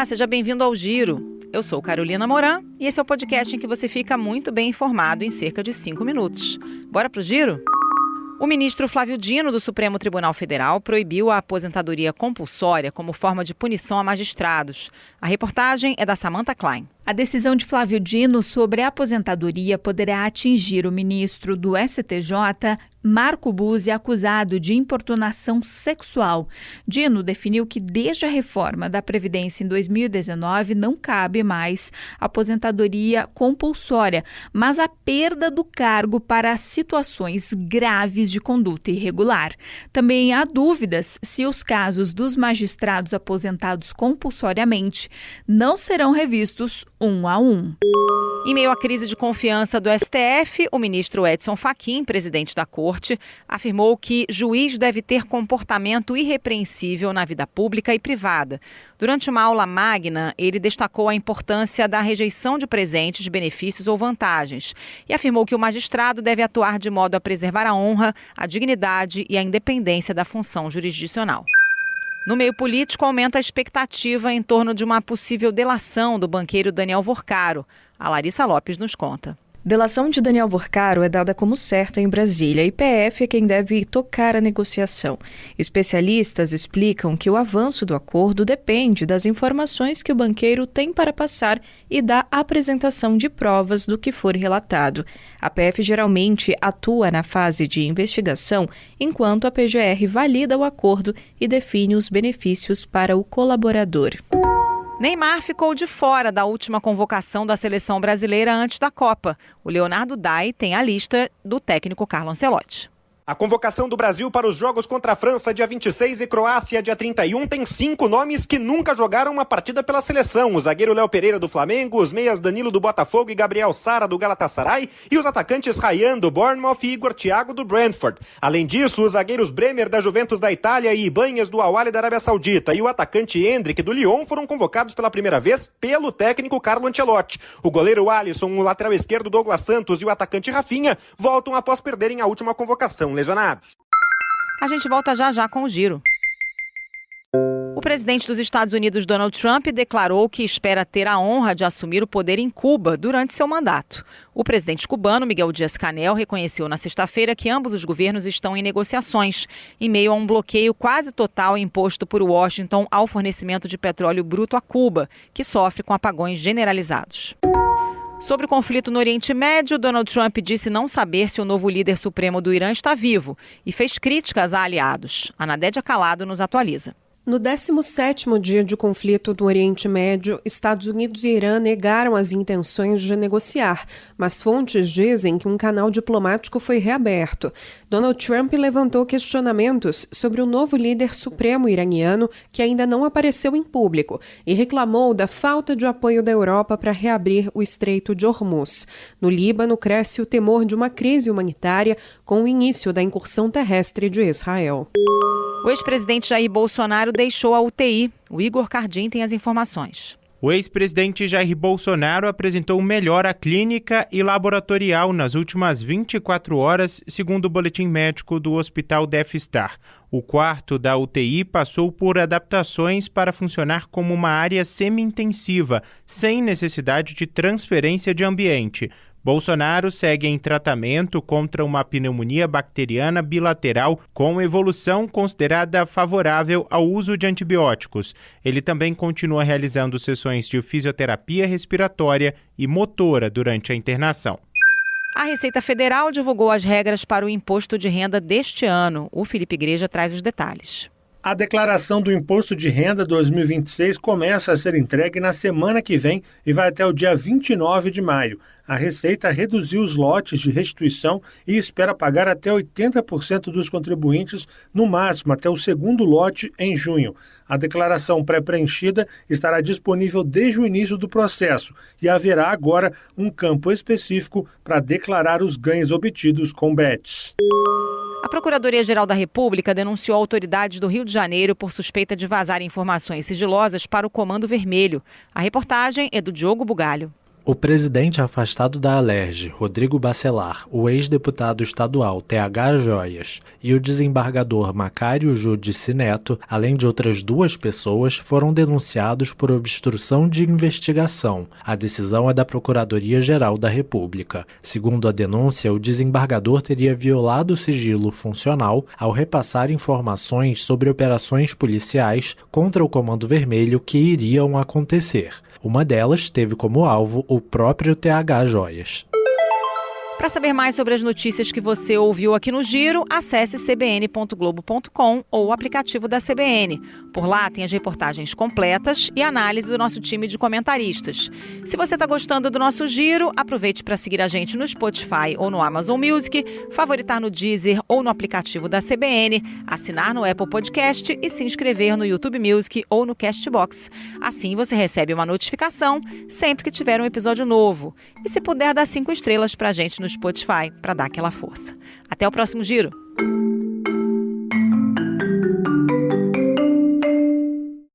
Olá, seja bem-vindo ao Giro. Eu sou Carolina Moran e esse é o podcast em que você fica muito bem informado em cerca de 5 minutos. Bora pro Giro? O ministro Flávio Dino, do Supremo Tribunal Federal, proibiu a aposentadoria compulsória como forma de punição a magistrados. A reportagem é da Samantha Klein. A decisão de Flávio Dino sobre a aposentadoria poderá atingir o ministro do STJ, Marco Buzzi, acusado de importunação sexual. Dino definiu que desde a reforma da Previdência em 2019 não cabe mais aposentadoria compulsória, mas a perda do cargo para situações graves de conduta irregular. Também há dúvidas se os casos dos magistrados aposentados compulsoriamente não serão revistos um a um. Em meio à crise de confiança do STF, o ministro Edson Fachin, presidente da Corte, afirmou que juiz deve ter comportamento irrepreensível na vida pública e privada. Durante uma aula magna, ele destacou a importância da rejeição de presentes, benefícios ou vantagens e afirmou que o magistrado deve atuar de modo a preservar a honra, a dignidade e a independência da função jurisdicional. No meio político, aumenta a expectativa em torno de uma possível delação do banqueiro Daniel Vorcaro. A Larissa Lopes nos conta. Delação de Daniel Vorcaro é dada como certa em Brasília e PF é quem deve tocar a negociação. Especialistas explicam que o avanço do acordo depende das informações que o banqueiro tem para passar e da apresentação de provas do que for relatado. A PF geralmente atua na fase de investigação, enquanto a PGR valida o acordo e define os benefícios para o colaborador. Neymar ficou de fora da última convocação da seleção brasileira antes da Copa. O Leonardo Dai tem a lista do técnico Carlo Ancelotti. A convocação do Brasil para os jogos contra a França, dia 26, e Croácia, dia 31, tem 5 nomes que nunca jogaram uma partida pela seleção. O zagueiro Léo Pereira, do Flamengo, os meias Danilo, do Botafogo, e Gabriel Sara, do Galatasaray, e os atacantes Ryan, do Bournemouth, e Igor Thiago, do Brentford. Além disso, os zagueiros Bremer, da Juventus da Itália, e Ibanhas, do Al Ahly da Arábia Saudita, e o atacante Endrick, do Lyon, foram convocados pela primeira vez pelo técnico Carlo Ancelotti. O goleiro Alisson, o lateral esquerdo Douglas Santos e o atacante Rafinha voltam após perderem a última convocação, lesionados. A gente volta já com o Giro. O presidente dos Estados Unidos, Donald Trump, declarou que espera ter a honra de assumir o poder em Cuba durante seu mandato. O presidente cubano, Miguel Díaz-Canel, reconheceu na sexta-feira que ambos os governos estão em negociações, em meio a um bloqueio quase total imposto por Washington ao fornecimento de petróleo bruto a Cuba, que sofre com apagões generalizados. Sobre o conflito no Oriente Médio, Donald Trump disse não saber se o novo líder supremo do Irã está vivo e fez críticas a aliados. A Nadédia Calado nos atualiza. No 17º dia de conflito no Oriente Médio, Estados Unidos e Irã negaram as intenções de negociar, mas fontes dizem que um canal diplomático foi reaberto. Donald Trump levantou questionamentos sobre o novo líder supremo iraniano, que ainda não apareceu em público, e reclamou da falta de apoio da Europa para reabrir o Estreito de Hormuz. No Líbano, cresce o temor de uma crise humanitária com o início da incursão terrestre de Israel. O ex-presidente Jair Bolsonaro deixou a UTI. O Igor Cardim tem as informações. O ex-presidente Jair Bolsonaro apresentou melhora clínica e laboratorial nas últimas 24 horas, segundo o boletim médico do Hospital Death Star. O quarto da UTI passou por adaptações para funcionar como uma área semi-intensiva, sem necessidade de transferência de ambiente. Bolsonaro segue em tratamento contra uma pneumonia bacteriana bilateral com evolução considerada favorável ao uso de antibióticos. Ele também continua realizando sessões de fisioterapia respiratória e motora durante a internação. A Receita Federal divulgou as regras para o imposto de renda deste ano. O Felipe Igreja traz os detalhes. A declaração do Imposto de Renda 2026 começa a ser entregue na semana que vem e vai até o dia 29 de maio. A Receita reduziu os lotes de restituição e espera pagar até 80% dos contribuintes, no máximo até o segundo lote em junho. A declaração pré-preenchida estará disponível desde o início do processo e haverá agora um campo específico para declarar os ganhos obtidos com bets. A Procuradoria-Geral da República denunciou autoridades do Rio de Janeiro por suspeita de vazar informações sigilosas para o Comando Vermelho. A reportagem é do Diogo Bugalho. O presidente afastado da Alerj, Rodrigo Bacelar, o ex-deputado estadual TH Joias e o desembargador Macário Judici Neto, além de outras 2 pessoas, foram denunciados por obstrução de investigação. A decisão é da Procuradoria-Geral da República. Segundo a denúncia, o desembargador teria violado o sigilo funcional ao repassar informações sobre operações policiais contra o Comando Vermelho que iriam acontecer. Uma delas teve como alvo o próprio TH Joias. Para saber mais sobre as notícias que você ouviu aqui no Giro, acesse cbn.globo.com ou o aplicativo da CBN. Por lá tem as reportagens completas e análise do nosso time de comentaristas. Se você está gostando do nosso Giro, aproveite para seguir a gente no Spotify ou no Amazon Music, favoritar no Deezer ou no aplicativo da CBN, assinar no Apple Podcast e se inscrever no YouTube Music ou no Castbox. Assim você recebe uma notificação sempre que tiver um episódio novo. E se puder, dá 5 estrelas para a gente no Spotify para dar aquela força. Até o próximo Giro!